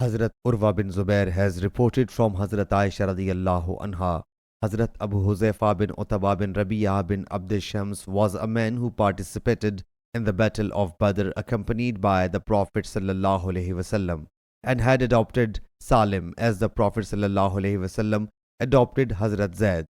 Hazrat Urwa bin Zubair has reported from Hazrat Aisha radiyallahu anha. Hazrat Abu Huzaifa bin Utbah bin Rabi'ah bin Abd Shams was a man who participated in the battle of Badr accompanied by the Prophet sallallahu alaihi wasallam and had adopted Salim as the Prophet sallallahu alaihi wasallam adopted Hazrat Zaid,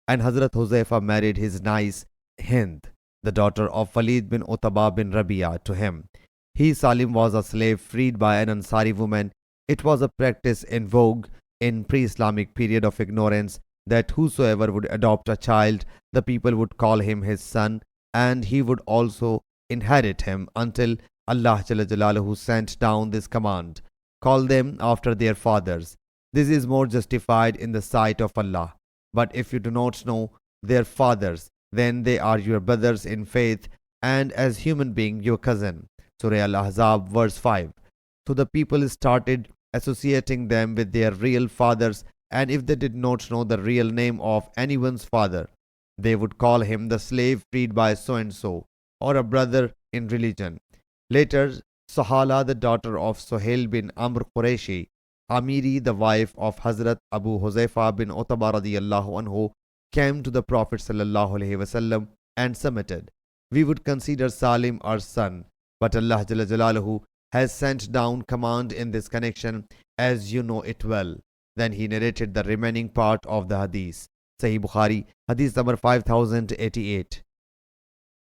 and Hazrat Huzaifa married his niece Hind, the daughter of Walid bin Utbah bin Rabi'ah, to him. He, Salim, was a slave freed by an Ansari woman. It was a practice in vogue in pre-Islamic period of ignorance that whosoever would adopt a child, the people would call him his son, and he would also inherit him until Allah Jalla Jalaluhu sent down this command: call them after their fathers. This is more justified in the sight of Allah. But if you do not know their fathers, then they are your brothers in faith and as human being your cousin. Surah Al-Ahzab verse 5. So the people started associating them with their real fathers, and if they did not know the real name of anyone's father, they would call him the slave freed by so and so, or a brother in religion. Later, Sahala, the daughter of Suhail bin Amr Qureshi, Amiri, the wife of Hazrat Abu Huzaifa bin Utbah radiyallahu anhu, came to the Prophet sallallahu alaihi wasallam and submitted. We would consider Salim our son, but Allah Jalla Jalaluhu has sent down command in this connection, as you know it well. Then he narrated the remaining part of the hadith. Sahih Bukhari, hadith number 5088.